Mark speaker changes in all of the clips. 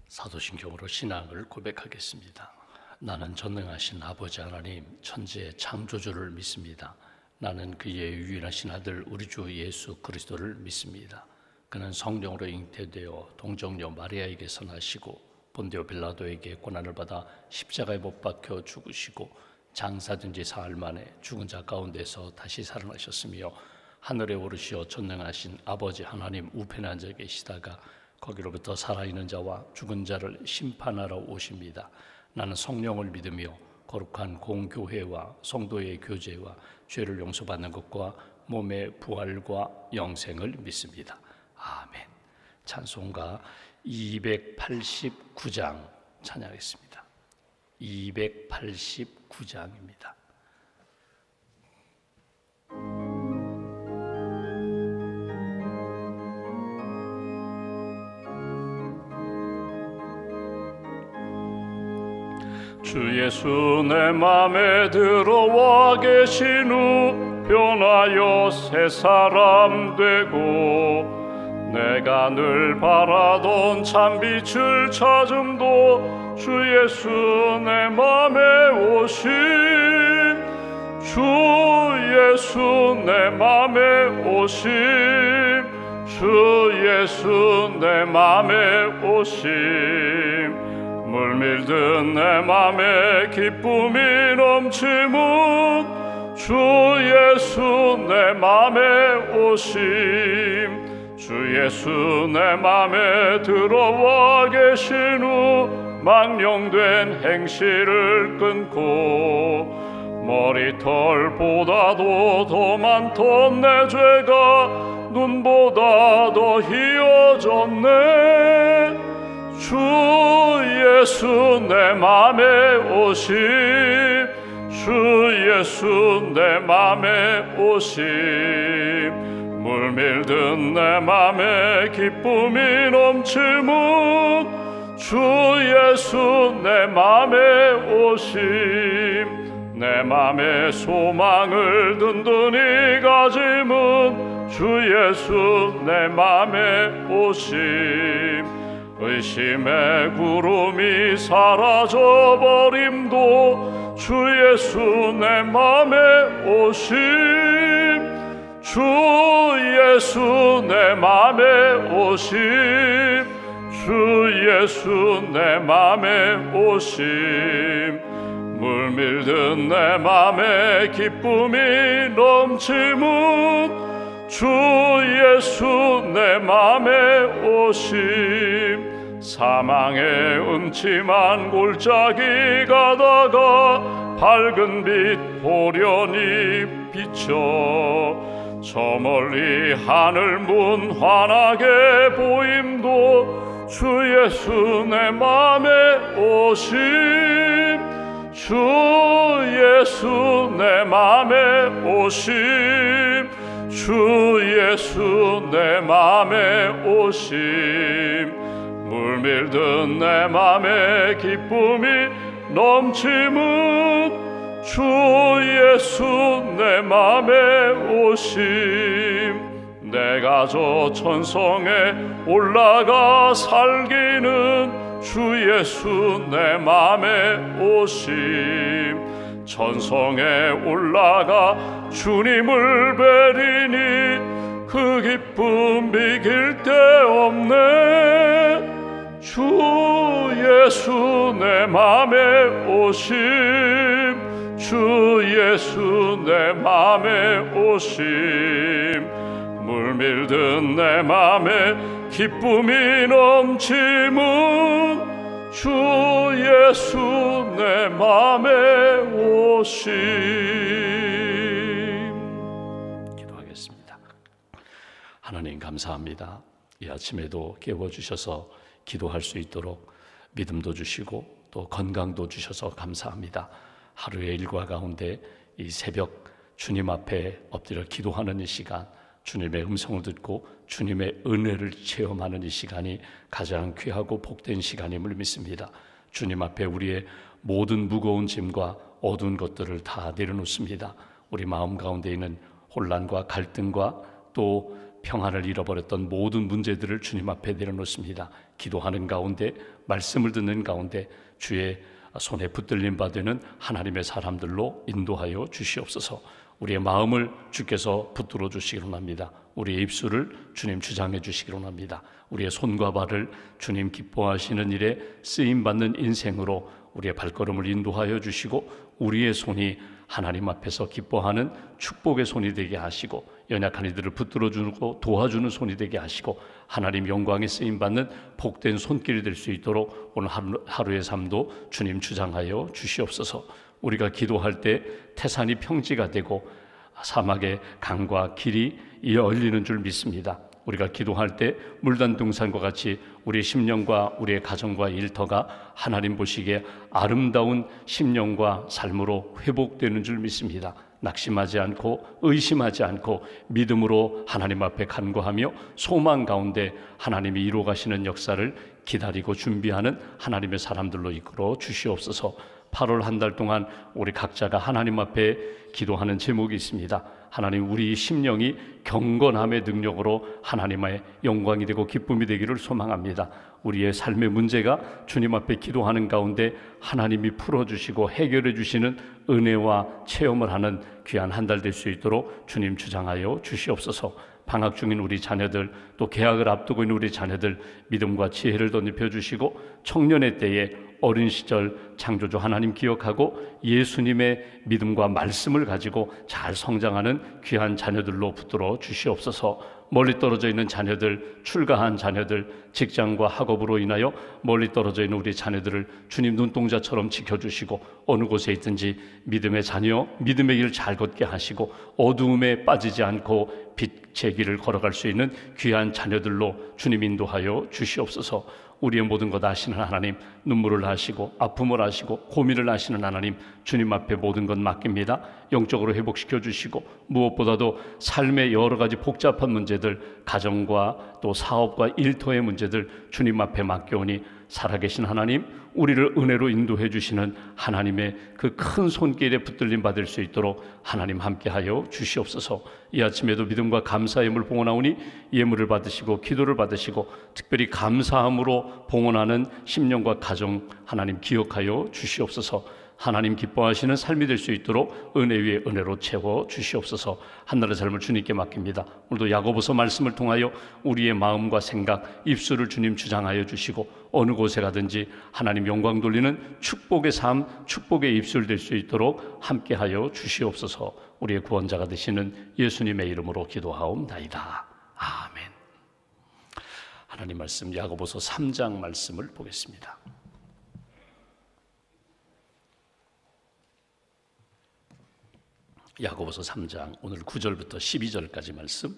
Speaker 1: 사도신경으로 신앙을 고백하겠습니다. 나는 전능하신 아버지 하나님 천지의 창조주를 믿습니다. 나는 그의 유일하신 아들 우리 주 예수 그리스도를 믿습니다. 그는 성령으로 잉태되어 동정녀 마리아에게서 나시고 본디오 빌라도에게 고난을 받아 십자가에 못 박혀 죽으시고 장사된 지 사흘 만에 죽은 자 가운데서 다시 살아나셨으며 하늘에 오르시어 전능하신 아버지 하나님 우편에 앉아 계시다가 거기로부터 살아있는 자와 죽은 자를 심판하러 오십니다. 나는 성령을 믿으며 거룩한 공교회와 성도의 교제와 죄를 용서받는 것과 몸의 부활과 영생을 믿습니다. 아멘. 찬송가 289장 찬양하겠습니다. 289장입니다. 주 예수 내 맘에 들어와 계신 후 변하여 새 사람 되고 내가 늘 바라던 참빛을 찾음도 주 예수 내 맘에 오심 주 예수 내 맘에 오심 주 예수 내 맘에 오심 물밀듯 내 맘에 기쁨이 넘치문 주 예수 내 맘에 오심 주 예수 내 맘에 들어와 계신 후 망령된 행실을 끊고 머리털보다도 더 많던 내 죄가 눈보다 더 희어졌네 주 예수 내 맘에 오심 주 예수 내 맘에 오심 물밀듯 내 맘에 기쁨이 넘치문 주 예수 내 맘에 오심 내 맘에 소망을 든든히 가짐은 주 예수 내 맘에 오심 의심의 구름이 사라져버림도 주 예수 내 맘에 오심 주 예수 내 맘에 오심 주 예수 내 맘에 오심 물밀듯 내 맘에 기쁨이 넘치문 주 예수 내 맘에 오심 사망의 음침한 골짜기 가다가 밝은 빛 보련히 비쳐 저 멀리 하늘 문 환하게 보임도 주 예수 내 맘에 오심 주 예수 내 맘에 오심 주 예수 내 맘에 오심 물밀듯 내 맘에 기쁨이 넘치문 주 예수 내 맘에 오심 내가 저 천성에 올라가 살기는 주 예수 내 맘에 오심 천성에 올라가 주님을 뵈리니 그 기쁨 비길 데 없네 주 예수 내 맘에 오심 주 예수 내 맘에 오심 물밀듯 내 맘에 기쁨이 넘치문 주 예수 내 맘에 오심 기도하겠습니다. 하나님 감사합니다. 이 아침에도 깨워주셔서 기도할 수 있도록 믿음도 주시고 또 건강도 주셔서 감사합니다. 하루의 일과 가운데 이 새벽 주님 앞에 엎드려 기도하는 이 시간 주님의 음성을 듣고 주님의 은혜를 체험하는 이 시간이 가장 귀하고 복된 시간임을 믿습니다. 주님 앞에 우리의 모든 무거운 짐과 어두운 것들을 다 내려놓습니다. 우리 마음 가운데 있는 혼란과 갈등과 또 평안을 잃어버렸던 모든 문제들을 주님 앞에 내려놓습니다. 기도하는 가운데, 말씀을 듣는 가운데 주의 손에 붙들림 받는 하나님의 사람들로 인도하여 주시옵소서. 우리의 마음을 주께서 붙들어 주시기를 원합니다. 우리의 입술을 주님 주장해 주시기를 원합니다. 우리의 손과 발을 주님 기뻐하시는 일에 쓰임받는 인생으로 우리의 발걸음을 인도하여 주시고, 우리의 손이 하나님 앞에서 기뻐하는 축복의 손이 되게 하시고, 연약한 이들을 붙들어주고 도와주는 손이 되게 하시고, 하나님 영광에 쓰임받는 복된 손길이 될 수 있도록 오늘 하루의 삶도 주님 주장하여 주시옵소서. 우리가 기도할 때 태산이 평지가 되고 사막의 강과 길이 열리는 줄 믿습니다. 우리가 기도할 때 물단 등산과 같이 우리의 심령과 우리의 가정과 일터가 하나님 보시기에 아름다운 심령과 삶으로 회복되는 줄 믿습니다. 낙심하지 않고 의심하지 않고 믿음으로 하나님 앞에 간구하며 소망 가운데 하나님이 이루어 가시는 역사를 기다리고 준비하는 하나님의 사람들로 이끌어 주시옵소서. 8월 한 달 동안 우리 각자가 하나님 앞에 기도하는 제목이 있습니다. 하나님, 우리 심령이 경건함의 능력으로 하나님의 영광이 되고 기쁨이 되기를 소망합니다. 우리의 삶의 문제가 주님 앞에 기도하는 가운데 하나님이 풀어주시고 해결해 주시는 은혜와 체험을 하는 귀한 한 달 될 수 있도록 주님 주장하여 주시옵소서. 방학 중인 우리 자녀들, 또 개학을 앞두고 있는 우리 자녀들 믿음과 지혜를 덧입혀 주시고, 청년의 때에 어린 시절 창조주 하나님 기억하고 예수님의 믿음과 말씀을 가지고 잘 성장하는 귀한 자녀들로 붙들어 주시옵소서. 멀리 떨어져 있는 자녀들, 출가한 자녀들, 직장과 학업으로 인하여 멀리 떨어져 있는 우리 자녀들을 주님 눈동자처럼 지켜주시고, 어느 곳에 있든지 믿음의 자녀, 믿음의 길을 잘 걷게 하시고 어두움에 빠지지 않고 빛의 길을 걸어갈 수 있는 귀한 자녀들로 주님 인도하여 주시옵소서. 우리의 모든 것 아시는 하나님, 눈물을 아시고 아픔을 아시고 고민을 아시는 하나님, 주님 앞에 모든 것 맡깁니다. 영적으로 회복시켜 주시고, 무엇보다도 삶의 여러 가지 복잡한 문제들, 가정과 또 사업과 일터의 문제들 주님 앞에 맡겨오니, 살아계신 하나님, 우리를 은혜로 인도해 주시는 하나님의 그 큰 손길에 붙들림 받을 수 있도록 하나님 함께하여 주시옵소서. 이 아침에도 믿음과 감사의 예물 봉헌하오니 예물을 받으시고 기도를 받으시고 특별히 감사함으로 봉헌하는 심령과 가정 하나님 기억하여 주시옵소서. 하나님 기뻐하시는 삶이 될 수 있도록 은혜 위에 은혜로 채워 주시옵소서. 한나라의 삶을 주님께 맡깁니다. 오늘도 야고보서 말씀을 통하여 우리의 마음과 생각, 입술을 주님 주장하여 주시고, 어느 곳에 가든지 하나님 영광 돌리는 축복의 삶, 축복의 입술 될 수 있도록 함께하여 주시옵소서. 우리의 구원자가 되시는 예수님의 이름으로 기도하옵나이다. 아멘. 하나님 말씀 야고보서 3장 말씀을 보겠습니다. 야고보서 3장 오늘 9절부터 12절까지 말씀,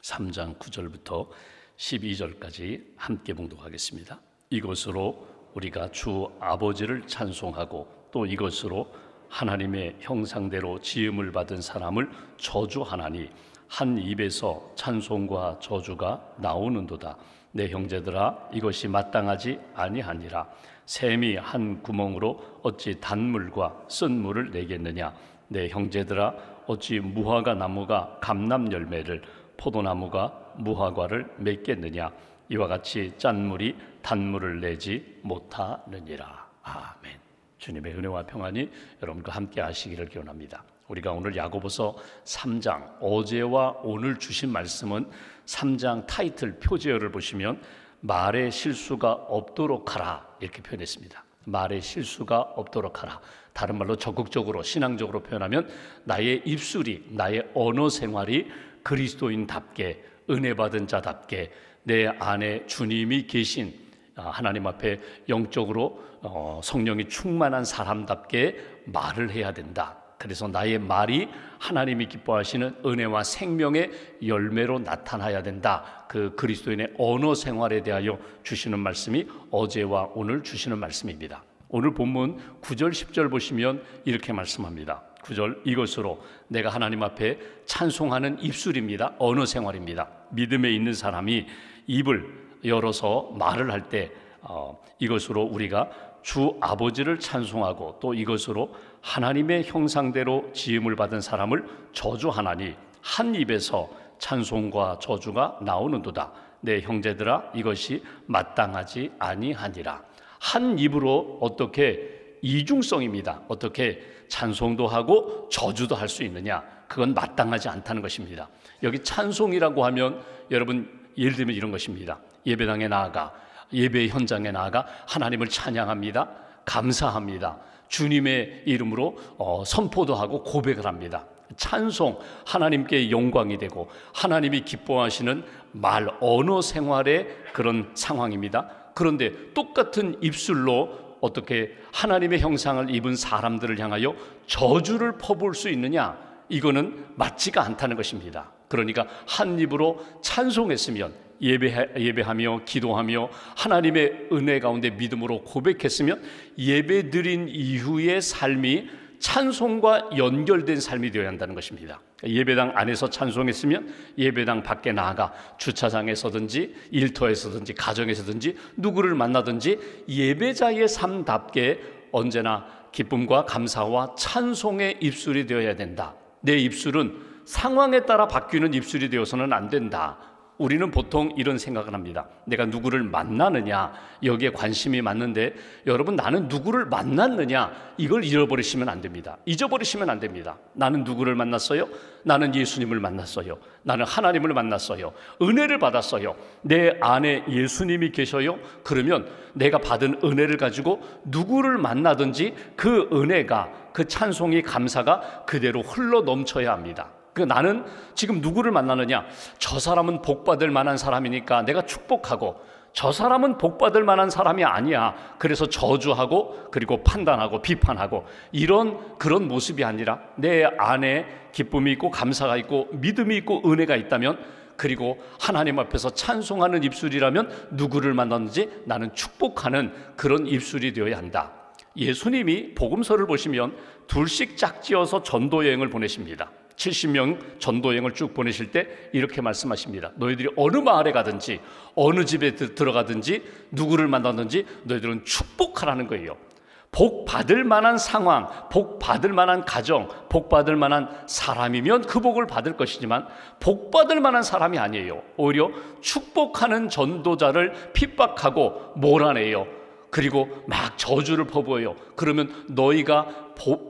Speaker 1: 3장 9절부터 12절까지 함께 봉독하겠습니다. 이것으로 우리가 주 아버지를 찬송하고 또 이것으로 하나님의 형상대로 지음을 받은 사람을 저주하나니 한 입에서 찬송과 저주가 나오는도다. 내 형제들아, 이것이 마땅하지 아니하니라. 샘이 한 구멍으로 어찌 단물과 쓴 물을 내겠느냐. 내 형제들아, 어찌 무화과 나무가 감람 열매를, 포도나무가 무화과를 맺겠느냐. 이와 같이 짠물이 단물을 내지 못하느니라. 아멘. 주님의 은혜와 평안이 여러분과 함께 하시기를 기원합니다. 우리가 오늘 야고보서 3장, 어제와 오늘 주신 말씀은 3장 타이틀 표제어를 보시면 말에 실수가 없도록 하라 이렇게 표현했습니다. 말에 실수가 없도록 하라. 다른 말로 적극적으로 신앙적으로 표현하면 나의 입술이, 나의 언어 생활이 그리스도인답게, 은혜 받은 자답게, 내 안에 주님이 계신 하나님 앞에 영적으로 성령이 충만한 사람답게 말을 해야 된다. 그래서 나의 말이 하나님이 기뻐하시는 은혜와 생명의 열매로 나타나야 된다. 그 그리스도인의 언어 생활에 대하여 주시는 말씀이 어제와 오늘 주시는 말씀입니다. 오늘 본문 9절 10절 보시면 이렇게 말씀합니다. 9절, 이것으로 내가 하나님 앞에 찬송하는 입술입니다. 언어 생활입니다. 믿음에 있는 사람이 입을 열어서 말을 할 때 이것으로 우리가 주 아버지를 찬송하고 또 이것으로 하나님의 형상대로 지음을 받은 사람을 저주하나니 한 입에서 찬송과 저주가 나오는도다. 내 형제들아, 이것이 마땅하지 아니하니라. 한 입으로 어떻게 이중성입니다. 어떻게 찬송도 하고 저주도 할 수 있느냐? 그건 마땅하지 않다는 것입니다. 여기 찬송이라고 하면 여러분 예를 들면 이런 것입니다. 예배당에 나아가, 예배 현장에 나아가 하나님을 찬양합니다. 감사합니다. 주님의 이름으로 선포도 하고 고백을 합니다. 찬송, 하나님께 영광이 되고 하나님이 기뻐하시는 말, 언어 생활의 그런 상황입니다. 그런데 똑같은 입술로 어떻게 하나님의 형상을 입은 사람들을 향하여 저주를 퍼부을 수 있느냐? 이거는 맞지가 않다는 것입니다. 그러니까 한 입으로 찬송했으면, 예배하며 기도하며 하나님의 은혜 가운데 믿음으로 고백했으면 예배 드린 이후의 삶이 찬송과 연결된 삶이 되어야 한다는 것입니다. 예배당 안에서 찬송했으면 예배당 밖에 나아가 주차장에 서든지 일터에 서든지 가정에서든지 누구를 만나든지 예배자의 삶답게 언제나 기쁨과 감사와 찬송의 입술이 되어야 된다. 내 입술은 상황에 따라 바뀌는 입술이 되어서는 안 된다. 우리는 보통 이런 생각을 합니다. 내가 누구를 만나느냐, 여기에 관심이 많는데 여러분, 나는 누구를 만났느냐, 이걸 잃어버리시면 안 됩니다. 잊어버리시면 안 됩니다. 나는 누구를 만났어요? 나는 예수님을 만났어요. 나는 하나님을 만났어요. 은혜를 받았어요. 내 안에 예수님이 계셔요. 그러면 내가 받은 은혜를 가지고 누구를 만나든지 그 은혜가, 그 찬송이, 감사가 그대로 흘러 넘쳐야 합니다. 나는 지금 누구를 만나느냐? 저 사람은 복받을 만한 사람이니까 내가 축복하고, 저 사람은 복받을 만한 사람이 아니야, 그래서 저주하고 그리고 판단하고 비판하고, 그런 모습이 아니라 내 안에 기쁨이 있고 감사가 있고 믿음이 있고 은혜가 있다면, 그리고 하나님 앞에서 찬송하는 입술이라면 누구를 만났는지 나는 축복하는 그런 입술이 되어야 한다. 예수님이 복음서를 보시면 둘씩 짝지어서 전도여행을 보내십니다. 70명 전도여행을 쭉 보내실 때 이렇게 말씀하십니다. 너희들이 어느 마을에 가든지 어느 집에 들어가든지 누구를 만나든지 너희들은 축복하라는 거예요. 복 받을 만한 상황, 복 받을 만한 가정, 복 받을 만한 사람이면 그 복을 받을 것이지만 복 받을 만한 사람이 아니에요. 오히려 축복하는 전도자를 핍박하고 몰아내요. 그리고 막 저주를 퍼부어요. 그러면 너희가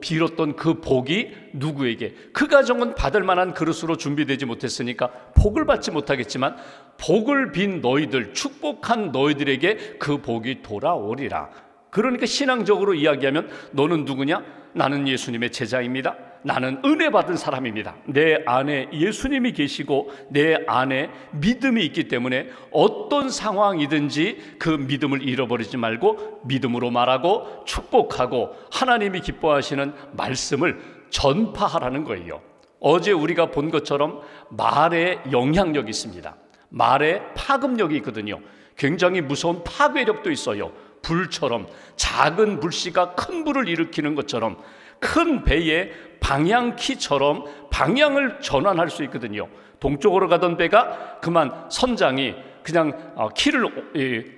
Speaker 1: 빌었던 그 복이 누구에게, 그 가정은 받을 만한 그릇으로 준비되지 못했으니까 복을 받지 못하겠지만 복을 빈 너희들, 축복한 너희들에게 그 복이 돌아오리라. 그러니까 신앙적으로 이야기하면 너는 누구냐? 나는 예수님의 제자입니다. 나는 은혜 받은 사람입니다. 내 안에 예수님이 계시고 내 안에 믿음이 있기 때문에 어떤 상황이든지 그 믿음을 잃어버리지 말고 믿음으로 말하고 축복하고 하나님이 기뻐하시는 말씀을 전파하라는 거예요. 어제 우리가 본 것처럼 말에 영향력이 있습니다. 말에 파급력이 있거든요. 굉장히 무서운 파괴력도 있어요. 불처럼, 작은 불씨가 큰 불을 일으키는 것처럼, 큰 배의 방향키처럼 방향을 전환할 수 있거든요. 동쪽으로 가던 배가 그만 선장이 그냥 키를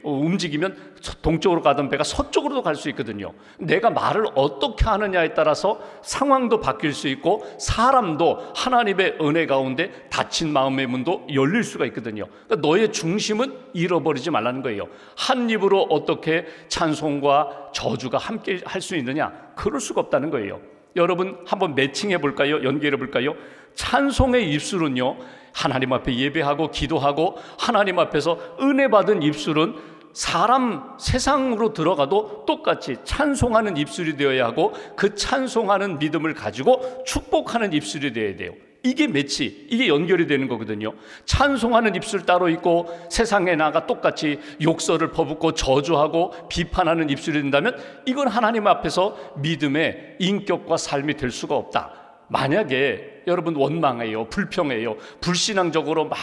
Speaker 1: 움직이면 동쪽으로 가던 배가 서쪽으로도 갈 수 있거든요. 내가 말을 어떻게 하느냐에 따라서 상황도 바뀔 수 있고 사람도 하나님의 은혜 가운데 닫힌 마음의 문도 열릴 수가 있거든요. 그러니까 너의 중심은 잃어버리지 말라는 거예요. 한 입으로 어떻게 찬송과 저주가 함께 할 수 있느냐? 그럴 수가 없다는 거예요. 여러분 한번 매칭해 볼까요? 연결해 볼까요? 찬송의 입술은요, 하나님 앞에 예배하고 기도하고 하나님 앞에서 은혜 받은 입술은 세상으로 들어가도 똑같이 찬송하는 입술이 되어야 하고, 그 찬송하는 믿음을 가지고 축복하는 입술이 되어야 돼요. 이게 이게 연결이 되는 거거든요. 찬송하는 입술 따로 있고 세상에 나가 똑같이 욕설을 퍼붓고 저주하고 비판하는 입술이 된다면 이건 하나님 앞에서 믿음의 인격과 삶이 될 수가 없다. 만약에 여러분 원망해요, 불평해요, 불신앙적으로 막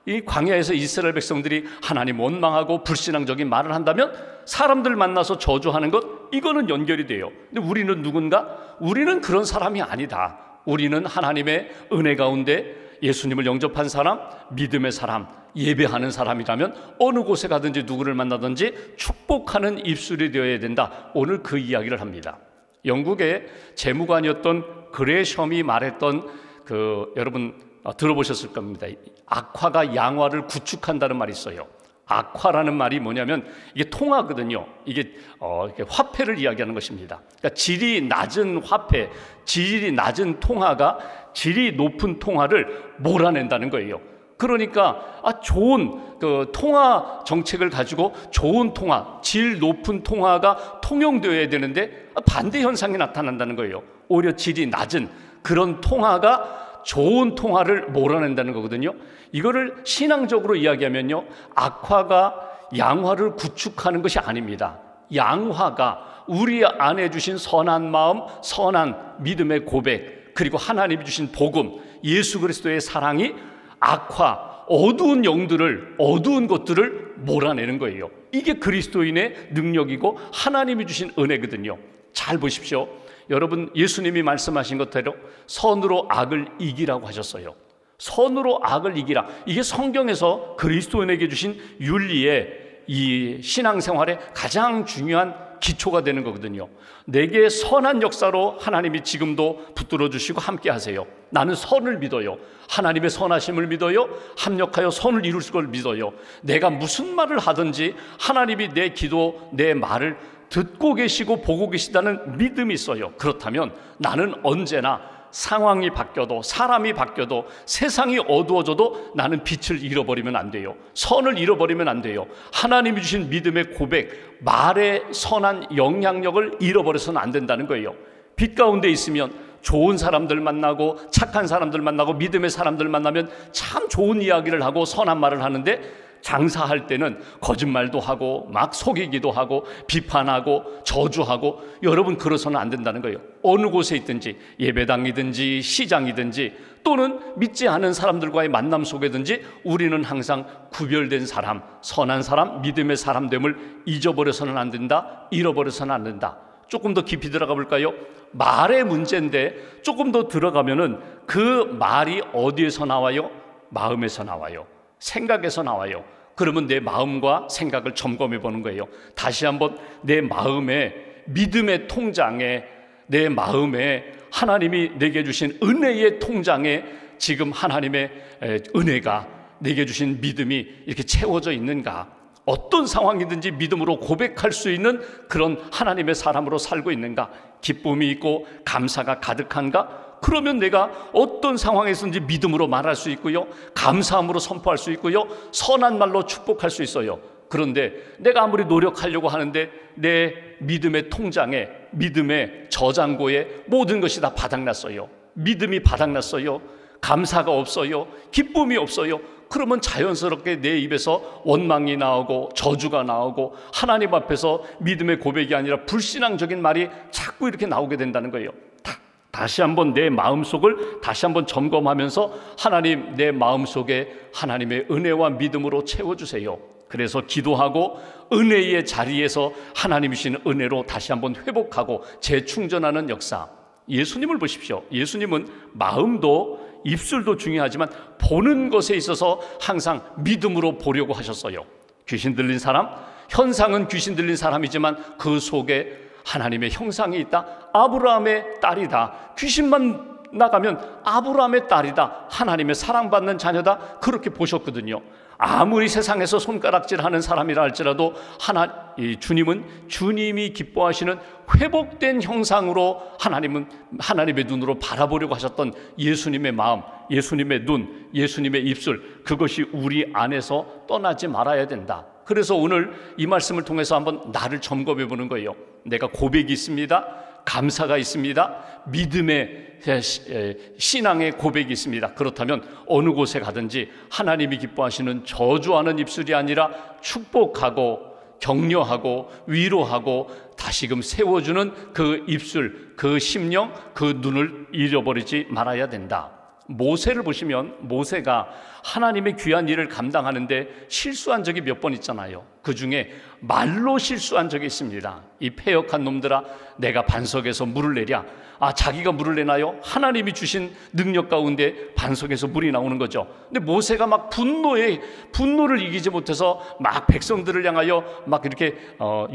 Speaker 1: 이 광야에서 이스라엘 백성들이 하나님 원망하고 불신앙적인 말을 한다면 사람들 만나서 저주하는 것, 이거는 연결이 돼요. 근데 우리는 누군가? 우리는 그런 사람이 아니다. 우리는 하나님의 은혜 가운데 예수님을 영접한 사람, 믿음의 사람, 예배하는 사람이라면 어느 곳에 가든지 누구를 만나든지 축복하는 입술이 되어야 된다. 오늘 그 이야기를 합니다. 영국의 재무관이었던 그레샴이 말했던 여러분 들어보셨을 겁니다. 악화가 양화를 구축한다는 말이 있어요. 악화라는 말이 뭐냐면 이게 통화거든요. 이게 화폐를 이야기하는 것입니다. 그러니까 질이 낮은 화폐, 질이 낮은 통화가 질이 높은 통화를 몰아낸다는 거예요. 그러니까 좋은 그 통화 정책을 가지고 좋은 통화, 질 높은 통화가 통용되어야 되는데 반대 현상이 나타난다는 거예요. 오히려 질이 낮은 그런 통화가 좋은 통화를 몰아낸다는 거거든요. 이거를 신앙적으로 이야기하면요, 악화가 양화를 구축하는 것이 아닙니다. 양화가 우리 안에 주신 선한 마음, 선한 믿음의 고백, 그리고 하나님이 주신 복음, 예수 그리스도의 사랑이 악화, 어두운 영들을, 어두운 것들을 몰아내는 거예요. 이게 그리스도인의 능력이고 하나님이 주신 은혜거든요. 잘 보십시오. 여러분, 예수님이 말씀하신 것대로 선으로 악을 이기라고 하셨어요. 선으로 악을 이기라. 이게 성경에서 그리스도인에게 주신 윤리의 이 신앙생활의 가장 중요한 기초가 되는 거거든요. 내게 선한 역사로 하나님이 지금도 붙들어 주시고 함께 하세요. 나는 선을 믿어요. 하나님의 선하심을 믿어요. 합력하여 선을 이룰 걸 믿어요. 내가 무슨 말을 하든지 하나님이 내 기도, 내 말을 듣고 계시고 보고 계시다는 믿음이 있어요. 그렇다면 나는 언제나 상황이 바뀌어도, 사람이 바뀌어도, 세상이 어두워져도 나는 빛을 잃어버리면 안 돼요. 선을 잃어버리면 안 돼요. 하나님이 주신 믿음의 고백, 말의 선한 영향력을 잃어버려서는 안 된다는 거예요. 빛 가운데 있으면 좋은 사람들 만나고 착한 사람들 만나고 믿음의 사람들 만나면 참 좋은 이야기를 하고 선한 말을 하는데, 장사할 때는 거짓말도 하고 막 속이기도 하고 비판하고 저주하고, 여러분 그러서는 안 된다는 거예요. 어느 곳에 있든지, 예배당이든지 시장이든지 또는 믿지 않은 사람들과의 만남 속에든지 우리는 항상 구별된 사람, 선한 사람, 믿음의 사람됨을 잊어버려서는 안 된다, 잃어버려서는 안 된다. 조금 더 깊이 들어가 볼까요? 말의 문제인데 조금 더 들어가면은 그 말이 어디에서 나와요? 마음에서 나와요. 생각에서 나와요. 그러면 내 마음과 생각을 점검해 보는 거예요. 다시 한번 내 마음의 믿음의 통장에, 내 마음에 하나님이 내게 주신 은혜의 통장에 지금 하나님의 은혜가, 내게 주신 믿음이 이렇게 채워져 있는가? 어떤 상황이든지 믿음으로 고백할 수 있는 그런 하나님의 사람으로 살고 있는가? 기쁨이 있고 감사가 가득한가? 그러면 내가 어떤 상황에서든지 믿음으로 말할 수 있고요, 감사함으로 선포할 수 있고요, 선한 말로 축복할 수 있어요. 그런데 내가 아무리 노력하려고 하는데 내 믿음의 통장에, 믿음의 저장고에 모든 것이 다 바닥났어요. 믿음이 바닥났어요. 감사가 없어요. 기쁨이 없어요. 그러면 자연스럽게 내 입에서 원망이 나오고 저주가 나오고 하나님 앞에서 믿음의 고백이 아니라 불신앙적인 말이 자꾸 이렇게 나오게 된다는 거예요. 다시 한번 내 마음속을 다시 한번 점검하면서 하나님, 내 마음속에 하나님의 은혜와 믿음으로 채워주세요. 그래서 기도하고 은혜의 자리에서 하나님이 주신 은혜로 다시 한번 회복하고 재충전하는 역사. 예수님을 보십시오. 예수님은 마음도 입술도 중요하지만 보는 것에 있어서 항상 믿음으로 보려고 하셨어요. 귀신 들린 사람, 현상은 귀신 들린 사람이지만 그 속에 하나님의 형상이 있다. 아브라함의 딸이다. 귀신만 나가면 아브라함의 딸이다. 하나님의 사랑받는 자녀다. 그렇게 보셨거든요. 아무리 세상에서 손가락질하는 사람이라 할지라도 주님은 주님이 기뻐하시는 회복된 형상으로 하나님은 하나님의 눈으로 바라보려고 하셨던 예수님의 마음, 예수님의 눈, 예수님의 입술, 그것이 우리 안에서 떠나지 말아야 된다. 그래서 오늘 이 말씀을 통해서 한번 나를 점검해 보는 거예요. 내가 고백이 있습니다. 감사가 있습니다. 믿음의 신앙의 고백이 있습니다. 그렇다면 어느 곳에 가든지 하나님이 기뻐하시는 저주하는 입술이 아니라 축복하고 격려하고 위로하고 다시금 세워주는 그 입술, 그 심령, 그 눈을 잃어버리지 말아야 된다. 모세를 보시면 모세가 하나님의 귀한 일을 감당하는데 실수한 적이 몇 번 있잖아요. 그 중에 말로 실수한 적이 있습니다. 이 패역한 놈들아, 내가 반석에서 물을 내랴. 자기가 물을 내나요? 하나님이 주신 능력 가운데 반석에서 물이 나오는 거죠. 근데 모세가 막 분노를 이기지 못해서 막 백성들을 향하여 막 이렇게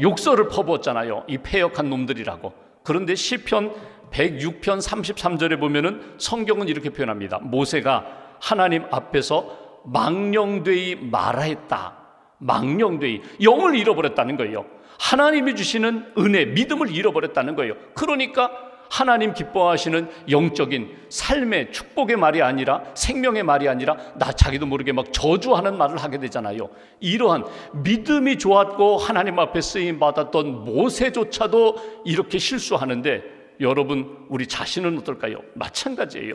Speaker 1: 욕설을 퍼부었잖아요. 이 패역한 놈들이라고. 그런데 시편 106편 33절에 보면은 성경은 이렇게 표현합니다. 모세가 하나님 앞에서 망령되이 말하였다. 망령되이, 영을 잃어버렸다는 거예요. 하나님이 주시는 은혜, 믿음을 잃어버렸다는 거예요. 그러니까 하나님 기뻐하시는 영적인 삶의 축복의 말이 아니라, 생명의 말이 아니라 나 자기도 모르게 막 저주하는 말을 하게 되잖아요. 이러한 믿음이 좋았고 하나님 앞에 쓰임 받았던 모세조차도 이렇게 실수하는데, 여러분 우리 자신은 어떨까요? 마찬가지예요.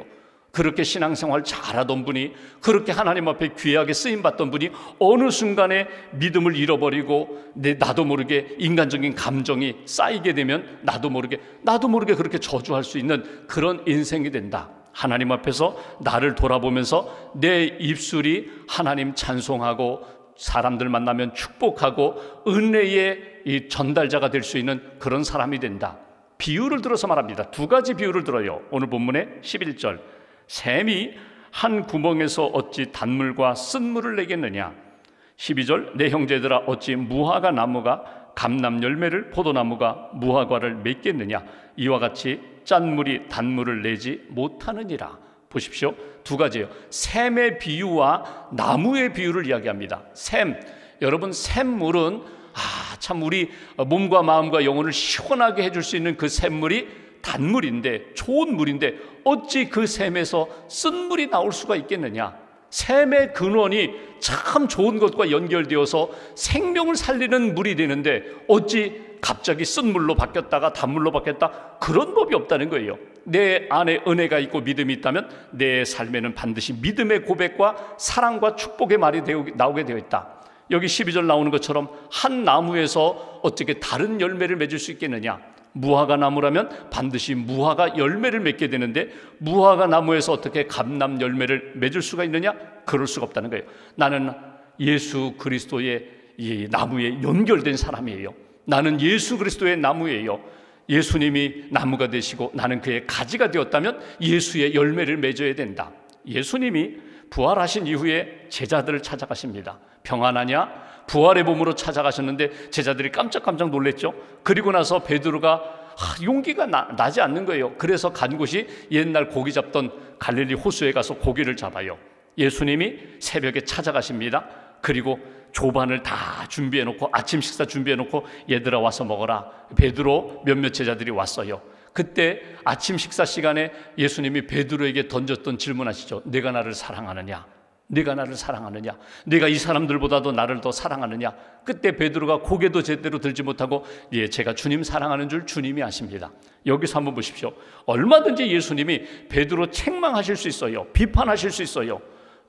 Speaker 1: 그렇게 신앙생활 잘하던 분이, 그렇게 하나님 앞에 귀하게 쓰임받던 분이 어느 순간에 믿음을 잃어버리고 나도 모르게 인간적인 감정이 쌓이게 되면 나도 모르게 그렇게 저주할 수 있는 그런 인생이 된다. 하나님 앞에서 나를 돌아보면서 내 입술이 하나님 찬송하고 사람들 만나면 축복하고 은혜의 이 전달자가 될 수 있는 그런 사람이 된다. 비유를 들어서 말합니다. 두 가지 비유를 들어요. 오늘 본문의 11절, 샘이 한 구멍에서 어찌 단물과 쓴물을 내겠느냐. 12절, 내 형제들아 어찌 무화과 나무가 감람 열매를, 포도나무가 무화과를 맺겠느냐. 이와 같이 짠물이 단물을 내지 못하느니라. 보십시오. 두 가지예요. 샘의 비유와 나무의 비유를 이야기합니다. 샘, 여러분 샘물은 참 우리 몸과 마음과 영혼을 시원하게 해줄 수 있는 그 샘물이 단물인데, 좋은 물인데 어찌 그 샘에서 쓴물이 나올 수가 있겠느냐. 샘의 근원이 참 좋은 것과 연결되어서 생명을 살리는 물이 되는데 어찌 갑자기 쓴물로 바뀌었다가 단물로 바뀌었다, 그런 법이 없다는 거예요. 내 안에 은혜가 있고 믿음이 있다면 내 삶에는 반드시 믿음의 고백과 사랑과 축복의 말이 나오게 되어 있다. 여기 12절 나오는 것처럼 한 나무에서 어떻게 다른 열매를 맺을 수 있겠느냐. 무화과 나무라면 반드시 무화과 열매를 맺게 되는데 무화과 나무에서 어떻게 감람 열매를 맺을 수가 있느냐? 그럴 수가 없다는 거예요. 나는 예수 그리스도의 이 나무에 연결된 사람이에요. 나는 예수 그리스도의 나무예요. 예수님이 나무가 되시고 나는 그의 가지가 되었다면 예수의 열매를 맺어야 된다. 예수님이 부활하신 이후에 제자들을 찾아가십니다. 평안하냐? 부활의 몸으로 찾아가셨는데 제자들이 깜짝깜짝 놀랬죠. 그리고 나서 베드로가 용기가 나지 않는 거예요. 그래서 간 곳이 옛날 고기 잡던 갈릴리 호수에 가서 고기를 잡아요. 예수님이 새벽에 찾아가십니다. 그리고 조반을 다 준비해놓고, 아침 식사 준비해놓고 얘들아 와서 먹어라. 베드로 몇몇 제자들이 왔어요. 그때 아침 식사 시간에 예수님이 베드로에게 던졌던 질문 아시죠? 내가 나를 사랑하느냐? 네가 나를 사랑하느냐? 네가 이 사람들보다도 나를 더 사랑하느냐? 그때 베드로가 고개도 제대로 들지 못하고 예, 제가 주님 사랑하는 줄 주님이 아십니다. 여기서 한번 보십시오. 얼마든지 예수님이 베드로 책망하실 수 있어요. 비판하실 수 있어요.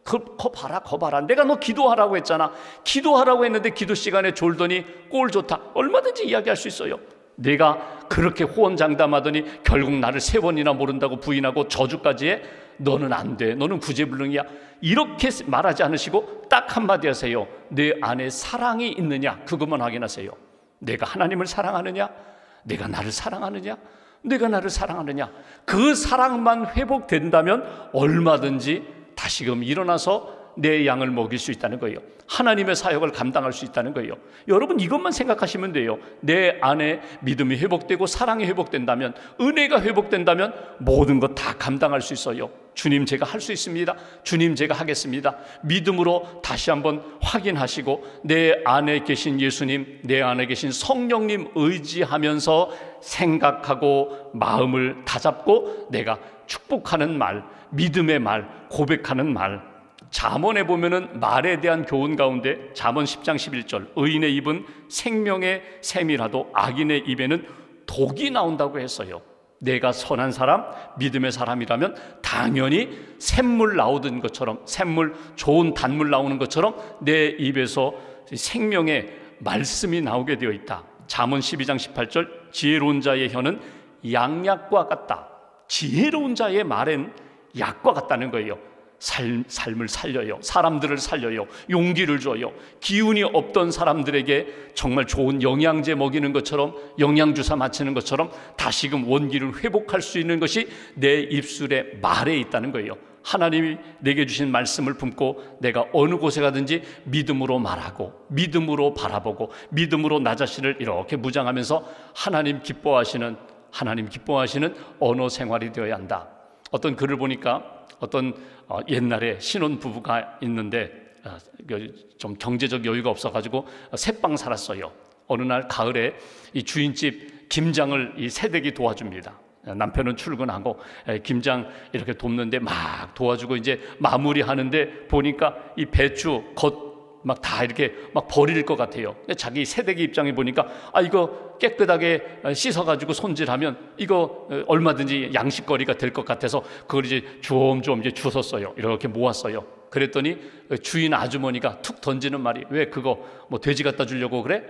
Speaker 1: 거 봐라. 내가 너 기도하라고 했잖아. 기도하라고 했는데 기도 시간에 졸더니 꼴 좋다. 얼마든지 이야기할 수 있어요. 내가 그렇게 호언장담하더니 결국 나를 3번이나 모른다고 부인하고 저주까지 해. 너는 안 돼. 너는 구제불능이야. 이렇게 말하지 않으시고 딱 한마디 하세요. 내 안에 사랑이 있느냐? 그것만 확인하세요. 내가 하나님을 사랑하느냐? 내가 나를 사랑하느냐? 내가 나를 사랑하느냐? 그 사랑만 회복된다면 얼마든지 다시금 일어나서 내 양을 먹일 수 있다는 거예요. 하나님의 사역을 감당할 수 있다는 거예요. 여러분 이것만 생각하시면 돼요. 내 안에 믿음이 회복되고 사랑이 회복된다면, 은혜가 회복된다면 모든 것 다 감당할 수 있어요. 주님 제가 할 수 있습니다. 주님 제가 하겠습니다. 믿음으로 다시 한번 확인하시고 내 안에 계신 예수님, 내 안에 계신 성령님 의지하면서 생각하고 마음을 다잡고 내가 축복하는 말, 믿음의 말, 고백하는 말. 잠언에 보면은 말에 대한 교훈 가운데 잠언 10장 11절, 의인의 입은 생명의 샘이라도 악인의 입에는 독이 나온다고 했어요. 내가 선한 사람, 믿음의 사람이라면 당연히 샘물 나오던 것처럼, 샘물, 좋은 단물 나오는 것처럼 내 입에서 생명의 말씀이 나오게 되어 있다. 잠언 12장 18절, 지혜로운 자의 혀는 양약과 같다. 지혜로운 자의 말엔 약과 같다는 거예요. 삶을 살려요. 사람들을 살려요. 용기를 줘요. 기운이 없던 사람들에게 정말 좋은 영양제 먹이는 것처럼, 영양주사 맞히는 것처럼 다시금 원기를 회복할 수 있는 것이 내 입술의 말에 있다는 거예요. 하나님이 내게 주신 말씀을 품고 내가 어느 곳에 가든지 믿음으로 말하고, 믿음으로 바라보고, 믿음으로 나 자신을 이렇게 무장하면서 하나님 기뻐하시는 언어 생활이 되어야 한다. 어떤 글을 보니까 어떤 옛날에 신혼 부부가 있는데 좀 경제적 여유가 없어가지고 새빵 살았어요. 어느 날 가을에 이 주인집 김장을 이 새댁이 도와줍니다. 남편은 출근하고 김장 이렇게 돕는데 막 도와주고 이제 마무리하는데 보니까 이 배추 겉 막 다 이렇게 막 버릴 것 같아요. 자기 새댁의 입장에 보니까 이거 깨끗하게 씻어가지고 손질하면 이거 얼마든지 양식거리가 될 것 같아서 그걸 이제 주엄주엄 이제 주웠어요. 이렇게 모았어요. 그랬더니 주인 아주머니가 툭 던지는 말이, 왜 그거 뭐 돼지 갖다 주려고 그래?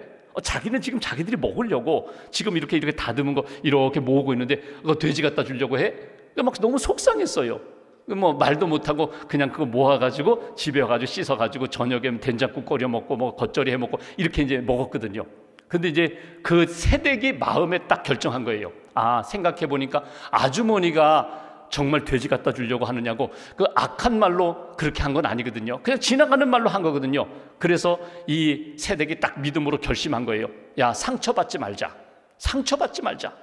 Speaker 1: 자기는 지금 자기들이 먹으려고 지금 이렇게 다듬은 거 이렇게 모으고 있는데 그거 돼지 갖다 주려고 해? 막 너무 속상했어요. 뭐 말도 못하고 그냥 그거 모아가지고 집에 와가지고 씻어가지고 저녁에 된장국 끓여 먹고 뭐 겉절이 해 먹고 이렇게 이제 먹었거든요. 근데 이제 그 새댁이 마음에 딱 결정한 거예요. 생각해 보니까 아주머니가 정말 돼지 갖다 주려고 하느냐고, 그 악한 말로 그렇게 한 건 아니거든요. 그냥 지나가는 말로 한 거거든요. 그래서 이 새댁이 딱 믿음으로 결심한 거예요. 야, 상처받지 말자. 상처받지 말자.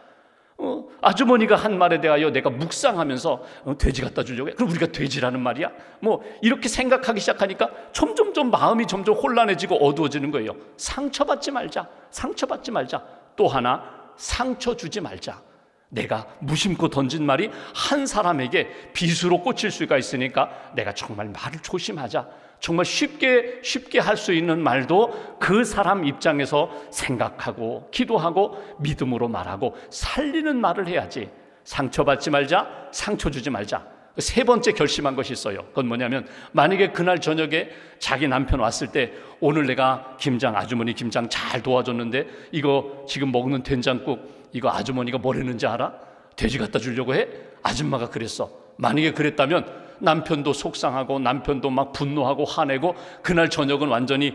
Speaker 1: 아주머니가 한 말에 대하여 내가 묵상하면서 돼지 갖다 주려고 해? 그럼 우리가 돼지라는 말이야? 뭐 이렇게 생각하기 시작하니까 점점 마음이 점점 혼란해지고 어두워지는 거예요. 상처받지 말자. 상처받지 말자. 또 하나, 상처 주지 말자. 내가 무심코 던진 말이 한 사람에게 비수로 꽂힐 수가 있으니까 내가 정말 말을 조심하자. 정말 쉽게 할 수 있는 말도 그 사람 입장에서 생각하고 기도하고 믿음으로 말하고 살리는 말을 해야지. 상처받지 말자, 상처 주지 말자. 세 번째 결심한 것이 있어요. 그건 뭐냐면, 만약에 그날 저녁에 자기 남편 왔을 때 오늘 내가 아주머니 김장 잘 도와줬는데 이거 지금 먹는 된장국 이거 아주머니가 뭘 했는지 알아? 돼지 갖다 주려고 해? 아줌마가 그랬어. 만약에 그랬다면 남편도 속상하고 남편도 막 분노하고 화내고 그날 저녁은 완전히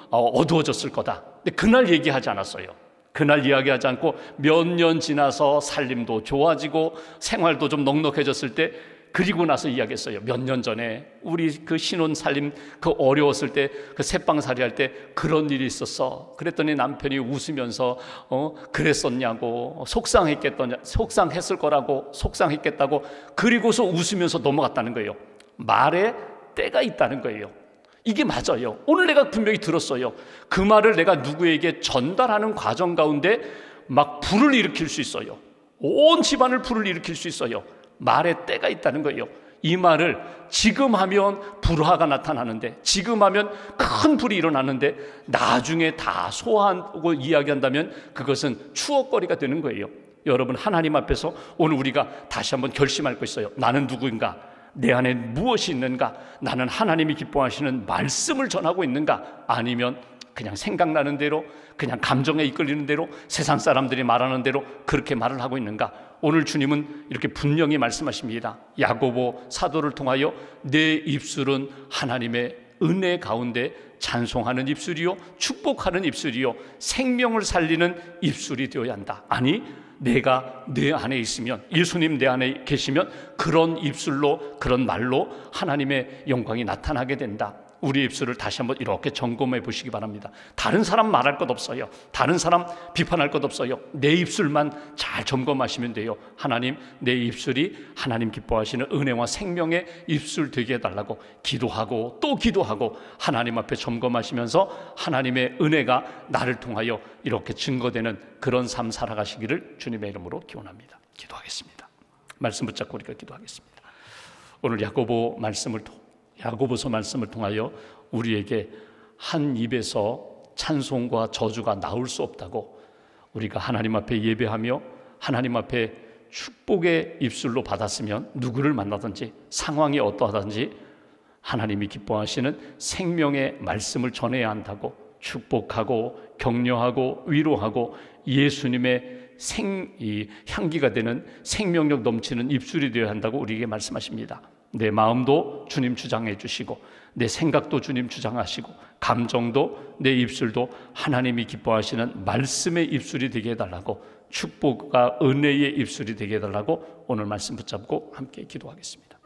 Speaker 1: 어두워졌을 거다. 근데 그날 얘기하지 않았어요. 그날 이야기하지 않고 몇 년 지나서 살림도 좋아지고 생활도 좀 넉넉해졌을 때, 그리고 나서 이야기했어요. 몇 년 전에 우리 그 신혼 살림 그 어려웠을 때 그 새빵살이 할 때 그런 일이 있었어. 그랬더니 남편이 웃으면서 그랬었냐고, 속상했을 거라고, 속상했겠다고, 그리고서 웃으면서 넘어갔다는 거예요. 말에 때가 있다는 거예요. 이게 맞아요. 오늘 내가 분명히 들었어요. 그 말을 내가 누구에게 전달하는 과정 가운데 막 불을 일으킬 수 있어요. 온 집안을 불을 일으킬 수 있어요. 말에 때가 있다는 거예요. 이 말을 지금 하면 불화가 나타나는데, 지금 하면 큰 불이 일어나는데, 나중에 다 소화하고 이야기한다면 그것은 추억거리가 되는 거예요. 여러분, 하나님 앞에서 오늘 우리가 다시 한번 결심할 거 있어요. 나는 누구인가? 내 안에 무엇이 있는가? 나는 하나님이 기뻐하시는 말씀을 전하고 있는가? 아니면 그냥 생각나는 대로, 그냥 감정에 이끌리는 대로, 세상 사람들이 말하는 대로 그렇게 말을 하고 있는가? 오늘 주님은 이렇게 분명히 말씀하십니다. 야고보 사도를 통하여 내 입술은 하나님의 은혜 가운데 찬송하는 입술이요, 축복하는 입술이요, 생명을 살리는 입술이 되어야 한다. 아니, 내가 내 안에 있으면, 예수님 내 안에 계시면 그런 입술로, 그런 말로 하나님의 영광이 나타나게 된다. 우리 입술을 다시 한번 이렇게 점검해 보시기 바랍니다. 다른 사람 말할 것 없어요. 다른 사람 비판할 것 없어요. 내 입술만 잘 점검하시면 돼요. 하나님, 내 입술이 하나님 기뻐하시는 은혜와 생명의 입술 되게 해달라고 기도하고 또 기도하고 하나님 앞에 점검하시면서 하나님의 은혜가 나를 통하여 이렇게 증거되는 그런 삶 살아가시기를 주님의 이름으로 기원합니다. 기도하겠습니다. 말씀 붙잡고 우리가 기도하겠습니다. 오늘 야고보서 말씀을 통하여 우리에게 한 입에서 찬송과 저주가 나올 수 없다고, 우리가 하나님 앞에 예배하며 하나님 앞에 축복의 입술로 받았으면 누구를 만나든지 상황이 어떠하든지 하나님이 기뻐하시는 생명의 말씀을 전해야 한다고, 축복하고 격려하고 위로하고 예수님의 향기가 되는 생명력 넘치는 입술이 되어야 한다고 우리에게 말씀하십니다. 내 마음도 주님 주장해 주시고, 내 생각도 주님 주장하시고, 감정도, 내 입술도 하나님이 기뻐하시는 말씀의 입술이 되게 해달라고, 축복과 은혜의 입술이 되게 해달라고 오늘 말씀 붙잡고 함께 기도하겠습니다.